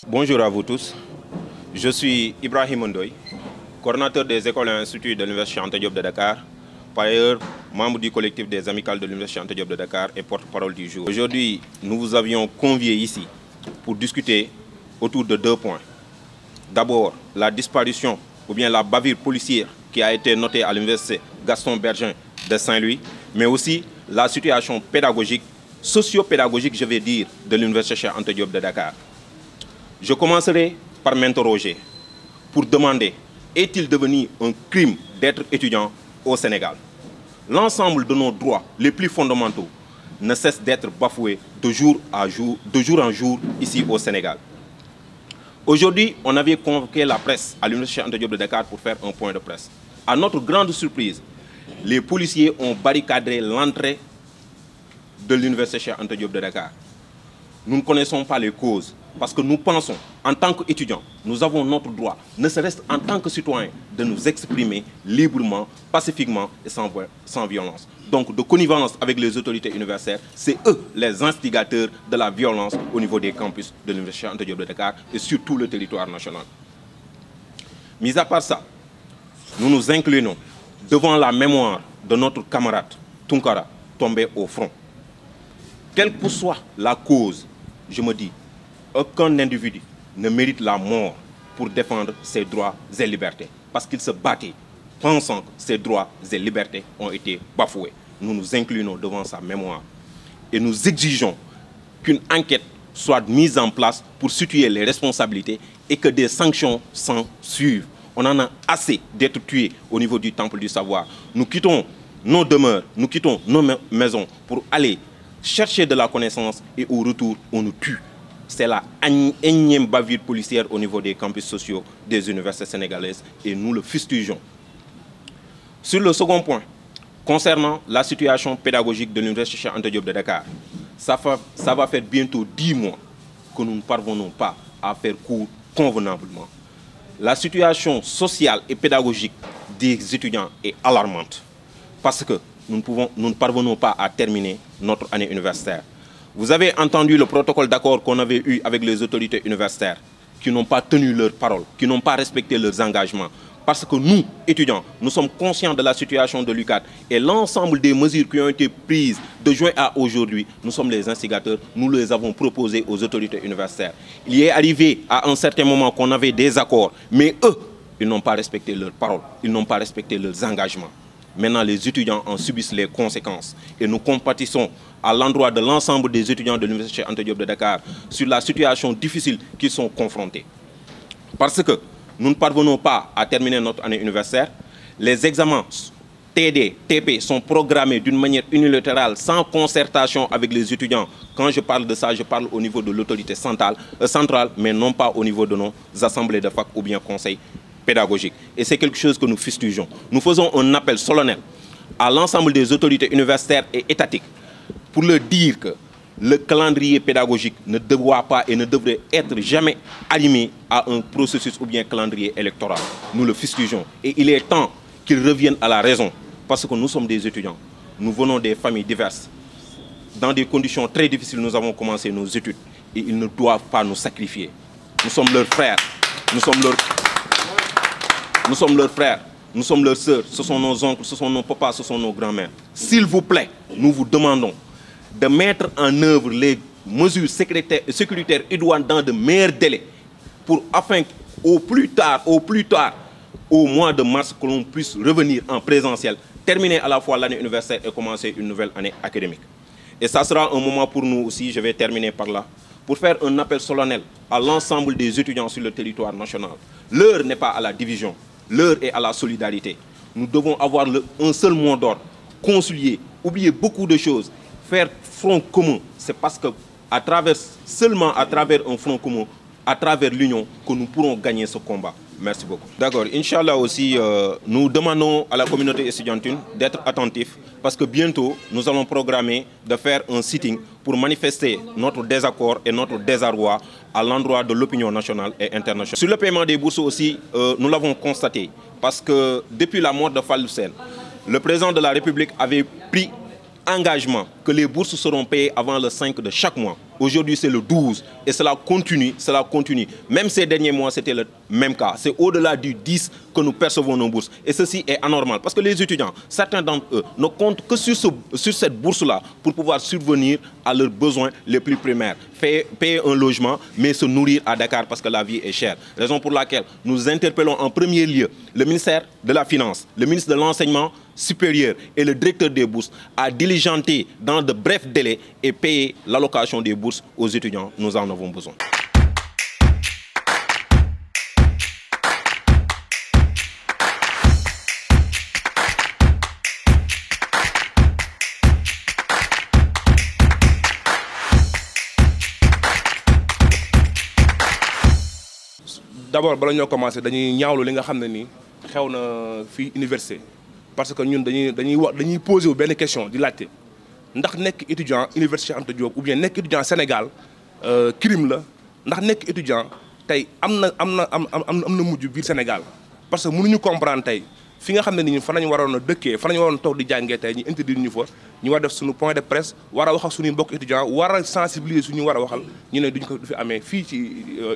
Bonjour à vous tous. Je suis Ibrahim Ndoye, coordonnateur des écoles et instituts de l'Université Anta Diop de Dakar, par ailleurs membre du collectif des amicales de l'Université Anta Diop de Dakar et porte-parole du jour. Aujourd'hui, nous vous avions conviés ici pour discuter autour de deux points. D'abord, la disparition ou bien la bavure policière qui a été notée à l'Université Gaston Berger de Saint-Louis, mais aussi la situation pédagogique, socio-pédagogique, je vais dire, de l'Université Anta Diop de Dakar. Je commencerai par m'interroger pour demander, est-il devenu un crime d'être étudiant au Sénégal? L'ensemble de nos droits les plus fondamentaux ne cesse d'être bafoué de jour en jour ici au Sénégal. Aujourd'hui, on avait convoqué la presse à l'Université Anta Diop de Dakar pour faire un point de presse. À notre grande surprise, les policiers ont barricadé l'entrée de l'Université Anta Diop de Dakar. Nous ne connaissons pas les causes parce que nous pensons, en tant qu'étudiants, nous avons notre droit, ne serait-ce en tant que citoyens, de nous exprimer librement, pacifiquement et sans violence. Donc, de connivence avec les autorités universitaires, c'est eux les instigateurs de la violence au niveau des campus de l'Université Anta Diop de Dakar et sur tout le territoire national. Mis à part ça, nous nous inclinons devant la mémoire de notre camarade Tunkara tombé au front. Quelle que soit la cause, je me dis, aucun individu ne mérite la mort pour défendre ses droits et libertés. Parce qu'il se battait pensant que ses droits et libertés ont été bafoués. Nous nous inclinons devant sa mémoire et nous exigeons qu'une enquête soit mise en place pour situer les responsabilités et que des sanctions s'en suivent. On en a assez d'être tués au niveau du temple du savoir. Nous quittons nos demeures, nous quittons nos maisons pour aller chercher de la connaissance et au retour, on nous tue. C'est la énième bavure policière au niveau des campus sociaux des universités sénégalaises et nous le fustigeons. Sur le second point, concernant la situation pédagogique de l'Université Anta Diop de Dakar, ça va faire bientôt 10 mois que nous ne parvenons pas à faire cours convenablement. La situation sociale et pédagogique des étudiants est alarmante parce que nous ne parvenons pas à terminer notre année universitaire. Vous avez entendu le protocole d'accord qu'on avait eu avec les autorités universitaires qui n'ont pas tenu leur parole, qui n'ont pas respecté leurs engagements. Parce que nous, étudiants, nous sommes conscients de la situation de l'UCAD et l'ensemble des mesures qui ont été prises de juin à aujourd'hui, nous sommes les instigateurs, nous les avons proposées aux autorités universitaires. Il est arrivé à un certain moment qu'on avait des accords, mais eux, ils n'ont pas respecté leurs paroles, ils n'ont pas respecté leurs engagements. Maintenant, les étudiants en subissent les conséquences et nous compatissons à l'endroit de l'ensemble des étudiants de l'Université Anta Diop de Dakar sur la situation difficile qu'ils sont confrontés. Parce que nous ne parvenons pas à terminer notre année universitaire, les examens TD, TP sont programmés d'une manière unilatérale, sans concertation avec les étudiants. Quand je parle de ça, je parle au niveau de l'autorité centrale, mais non pas au niveau de nos assemblées de fac ou bien conseils pédagogiques. Et c'est quelque chose que nous fustigeons. Nous faisons un appel solennel à l'ensemble des autorités universitaires et étatiques pour leur dire que le calendrier pédagogique ne doit pas et ne devrait être jamais aligné à un processus ou bien calendrier électoral. Nous le fustigeons. Et il est temps qu'ils reviennent à la raison. Parce que nous sommes des étudiants. Nous venons des familles diverses. Dans des conditions très difficiles, nous avons commencé nos études. Et ils ne doivent pas nous sacrifier. Nous sommes leurs frères. Nous sommes leurs frères. Nous sommes leurs sœurs. Ce sont nos oncles, ce sont nos papas, ce sont nos grands-mères. S'il vous plaît, nous vous demandons de mettre en œuvre les mesures sécuritaires idoines dans de meilleurs délais pour afin qu'au plus tard, au mois de mars, que l'on puisse revenir en présentiel, terminer à la fois l'année universitaire et commencer une nouvelle année académique. Et ça sera un moment pour nous aussi, je vais terminer par là, pour faire un appel solennel à l'ensemble des étudiants sur le territoire national. L'heure n'est pas à la division, l'heure est à la solidarité. Nous devons avoir un seul mot d'ordre, concilier, oublier beaucoup de choses, faire front commun. C'est parce que seulement à travers un front commun, à travers l'union, que nous pourrons gagner ce combat. Merci beaucoup. D'accord. Inch'Allah aussi, nous demandons à la communauté estudiantine d'être attentifs parce que bientôt, nous allons programmer de faire un sitting pour manifester notre désaccord et notre désarroi à l'endroit de l'opinion nationale et internationale. Sur le paiement des bourses aussi, nous l'avons constaté parce que depuis la mort de Fallou Sène, le président de la République avait pris engagement que les bourses seront payées avant le 5 de chaque mois. Aujourd'hui, c'est le 12 et cela continue, cela continue. Même ces derniers mois, c'était le même cas. C'est au-delà du 10 que nous percevons nos bourses. Et ceci est anormal parce que les étudiants, certains d'entre eux, ne comptent que sur cette bourse-là pour pouvoir subvenir à leurs besoins les plus primaires. Payer un logement, mais se nourrir à Dakar parce que la vie est chère. Raison pour laquelle nous interpellons en premier lieu le ministère de la Finance, le ministre de l'Enseignement supérieur et le directeur des bourses à diligenter dans de brefs délais et payer l'allocation des bourses aux étudiants. Nous en avons besoin. D'abord bala ñoo commencé dañuy ñaawlu li nga xam ne nii xew na fii université parce que ñun dañuy posé wu benn question di laajte ndax nekk étudiant université Anta Diop ou bien nekk étudiant Sénégal crime la ndax nekk étudiant tey am na mujj biir Sénégal parce que mënuñu comprendre tey fi nga xam ne ni fa nañu waroon a dëkkee fa nañu waroon toog di jàngee tey ñu interdire ñu fa ñu war def suñu point de presse war a wax ak suñuy mbokk étudiant war a sensibiliser suñu war a waxal ñu ne duñ ko du fi amee fii ci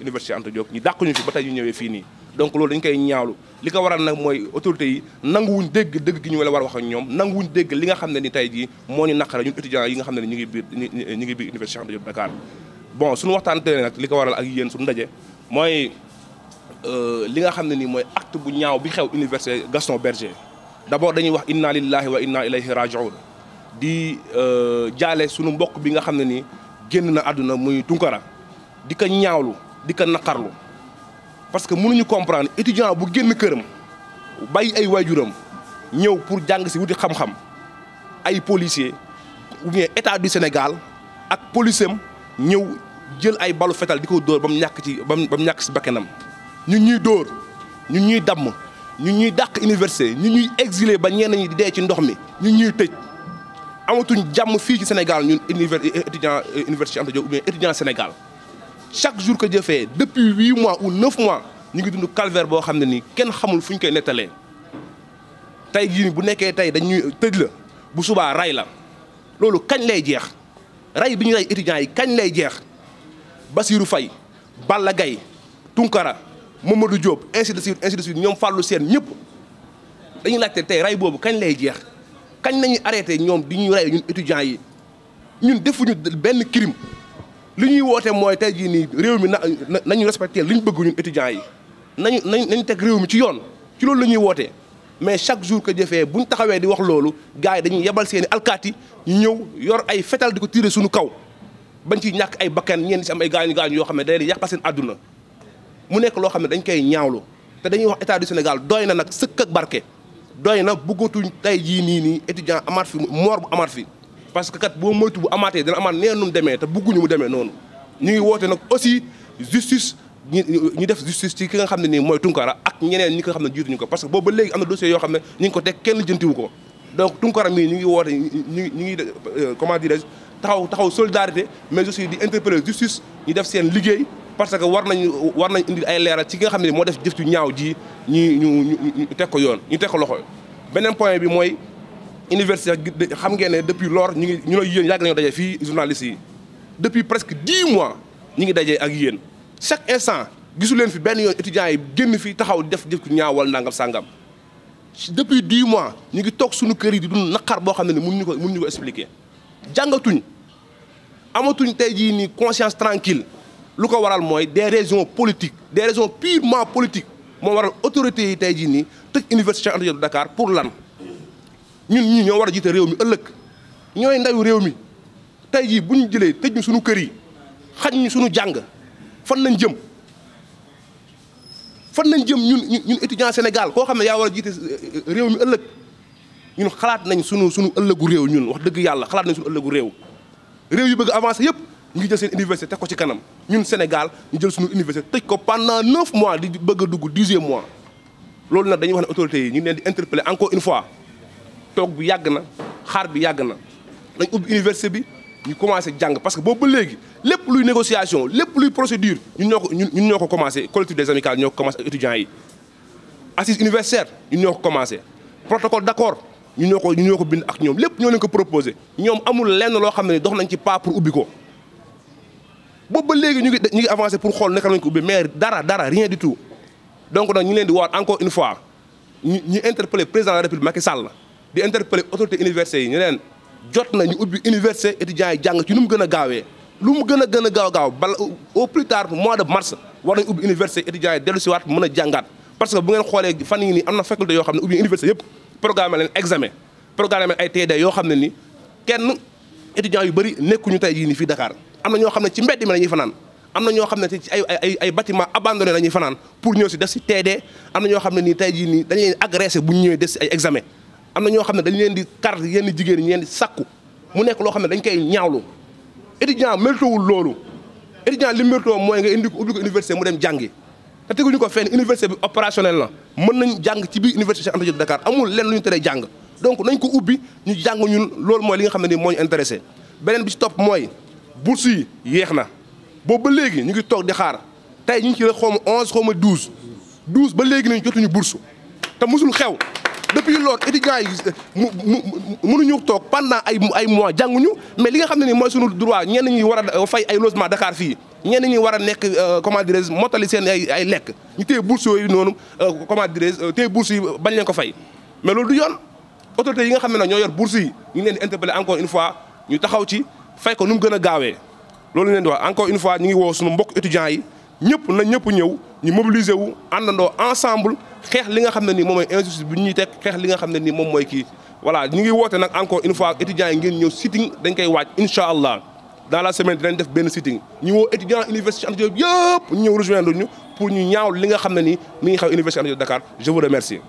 université Anta Diop ñu dàq ñu fi ba tey ñu ñëwee fii nii donc loolu dañ koy ñaawlu li ko waral nag mooy autorités yi nanguwuñ dégg dëgg gi ñu la war a wax ak ñoom nanguwuñ dégg li nga xam ne ni tey jii moo ñu naqare ñun étudiants yi nga xam ne ni ñu ngi biir université Anta Diop Dakar bon suñu waxtaan tey nag li ko waral ak yéen suñu ndaje mooy li nga xam ne nii mooy acte bu ñaaw bi xew université Gaston Berger d'abord dañuy wax inna lillahi wa inna ilayhi raji'un di jaale suñu mbokk bi nga xam ne nii génn na àdduna muy Tunkara di ko ñaawlu di ko naqarlu parce que mënuñu comprendre étudiant bu génn këram bàyyi ay waajuram ñëw pour jàng si wuti xam-xam ay policiers ou bien état du Sénégal ak policem ñëw jël ay balu fetal di ko dóor ba mu ñàkk si bakkanam ñun ñuy dóor ñun ñuy damm ñun ñuy dàq université ñun ñuy exilé ba ñenn ñi di dee ci ndox mi ñun ñuy tëj amatuñ jàmm fii ci Sénégal ñun étudiant université Anta Diop ou bien étudiant Sénégal chaque jour que Dieu fait depuis 8 mois ou 9 mois ñu ngi dund calvaire boo xam ne nii kenn xamul fu ñu koy nettalee tey jii bu nekkee tey dañuy tëj la bu subaa ray la loolu kañ lay jeex ray bi ñu ray étudiants yi kañ lay jeex Bassirou Faye Balla Gaye Tunkara Mamadou Diop ainsi de suite ñoom Fallou Sène ñëpp dañuy laajte tey ray boobu kañ lay jeex kañ nañuy arrêté ñoom di ñuy ray ñun étudiants yi ñun defuñu benn crime li ñuy woote mooy tey jii nii réew mi nañu respecté li ñu bëgg ñun étudiants yi nañu teg réew mi ci yoon ci loolu la ñuy wootee mais chaque jour que jëfee buñ taxawee di wax loolu gars yi dañuy yebal seeni alkaati ñu ñëw yor ay fetal di ko tirer suñu kaw bañ ci ñàkk ay bakkan ñenn si am ay gaañu yoo xam ne day yàqal seen àdduna mu nekk loo xam ne dañ koy ñaawlu te dañuy wax état du Sénégal doy na nag sëkk ak barke doy na bëggatuñ tey jii nii étudiant amaat fi moor bu amaat fi parce que kat boo moytu bu amaatee dina amaat nee nu mu demee te bëgguñu mu demee noonu ñu ngi woote nag aussi justice ñu def justice ci ki nga xam ne nii mooy Tunkara ak ñeneen ñi nga xam ne jiituñu ko parce que boobu ba léegi am na dossier yoo xam ne ñu ngi ko teg kenn jëntiwu ko donc Tunkara mii ñu ngi woote ñu ngi comment dirais-je taxaw solidarité mais aussi di interpeller justice ñu def seen liggéey parce que war nañ indi ay leeral ci ki nga xam ne moo def jëf ju ñaaw ji ñu teg ko yoon ñu teg ko loxo beneen point bi mooy université xam ngeen ne depuis lors ñu la yéen yàgg nañoo daje fii journalistes yi depuis presque 10 mois ñu ngi dajee ak yéen chaque instant gisu leen fi benn yoon étudiants yi génn fi taxaw def jëf ju ñaaw wala nangam sàngam depuis 10 mois ñu ngi toog suñu kër yi di dund naqar boo xam ne mënuñu ko expliquer jàngatuñ amatuñ tey jii nii conscience tranquille lu ko waral mooy des raisons politiques des raisons purement politiques moo waral autorités yi tey jii nii tëj université Anta Diop de Dakar pour lan ñun ñii ñoo war a jiite réew mi ëllëg ñooy ndayu réew mi tey jii bu ñu jëlee tëj ñu suñu kër yi xañ ñu suñu jàng fan lañ jëm ñun étudiant Sénégal koo xam ne yaa war a jiite réew mi ëllëg ñun xalaat nañ suñu ëllëgu réew ñun wax dëgg yàlla xalaat nañ suñu ëllëgu réew yu bëgg avancer yëpp ñu ngi jël seen université teg ko ci kanam ñun Sénégal ñu jël suñu université tëj ko pendant 9 mois di bëgg a dugg 10e mois loolu nag dañuy wax ne autorités yi ñu ngi leen di interpeller encore une fois toog bi yàgg na xaar bi yàgg na dañ ubbi université bi ñu commencé jàng parce que boobu ba léegi lépp luy négociation lépp luy procédure ñun ñoo ko commencé collectif des amicales ñoo ko commencé ak étudiants yi assise universitaire ñun ñoo ko commencé protocole d'accord ñun ñoo ko bind ak ñoom lépp ñoo leen ko proposé ñoom amul lenn loo xam ne dox nañ ci pas pour ubbi ko boobu ba léegi ñu ngi avancé pour xool naka lañ ko ubbi mais dara rien du tout donc nag ñu leen di waat encore une fois ñu interpeller président de la République Macky Sall di interpeller autorité université yi ñu leen jot na ñu ubbi université étudiants yi jàng ci nu mu gën a gaawee lu mu gën a gaaw bala au plus tard mois de mars war nañ ubbi université étudiants yi dellu si waat mën a jàngaat parce que bu ngeen xoolee fan yii nii am na faculté yoo xam ne ubbi université yëpp programme leen examen programme ay TD yoo xam ne ni kenn étudiants yu bëri nekkuñu tey jii nii fii Dakar am na ñoo xam ne ci mbedd mi la ñuy fanaan am na ñoo xam ne ci ay bâtiment abandonné la ñuy fanaan pour ñëw si def si TD am na ñoo xam ne nii tey jii nii dañu leen agressé bu ñu ñëwee def si ay examen am na ñoo xam ne dañu leen di carte yenn jigéen ñi leen di sakku mu nekk loo xam ne dañ koy ñaawlu étudiant méritowul loolu étudiant li méritoo mooy nga indi ko ubbi ko université mu dem jàngi te teguñu ko fenn université bi opérationnel la mën nañ jàng ci biir université Cheikh Anta Diop de Dakar amul lenn lu ñu teree jàng donc nañ ko ubbi ñu jàng ñun loolu mooy li nga xam ne nii moo ñu intéressé beneen bi ci topp mooy bourse yi yéex na boobu ba léegi ñu ngi toog di xaar tey ñu ngi ci la xaw ma 11 xaw ma 12 ba léegi nañ jotuñu bourse te musul xew depuis loolu étudiants yi mënuñu toog pendant ay mois jànguñu mais li nga xam ne nii mooy suñu droit ñenn ñi war a fay ay logement Dakar fii ñenn ñi war a nekk comment dirais-je mottali seen ay lekk ñu téye bourse yooyu noonu comment dirais-je téye bourse yi bañ leen ko fay mais loolu du yoon autorités yi nga xam ne nag ñoo yor bourse yi ñu ngi leen di interpeller encore une fois ñu taxaw ci fay ko nu mu gën a gaawee loolu leen di wax encore une fois ñu ngi woo suñu mbokk étudiants yi ñëpp na ñëpp ñëw ñu mobiliser wu àndandoo ensemble xeex li nga xam ne nii moom mooy injustice bi ñuy teg xeex li nga xam ne nii moom mooy kii voilà ñu ngi woote nag encore une fois étudiants yi ngeen ñëw sitting dañ koy waaj incha allah dans la semaine dinañ def benn sitting ñu woo étudiants université Anta Diop yëpp ñu ñëw rejoindre ñu pour ñu ñaaw li nga xam ne nii mi ngi xew université Anta Diop Dakar je vous remercie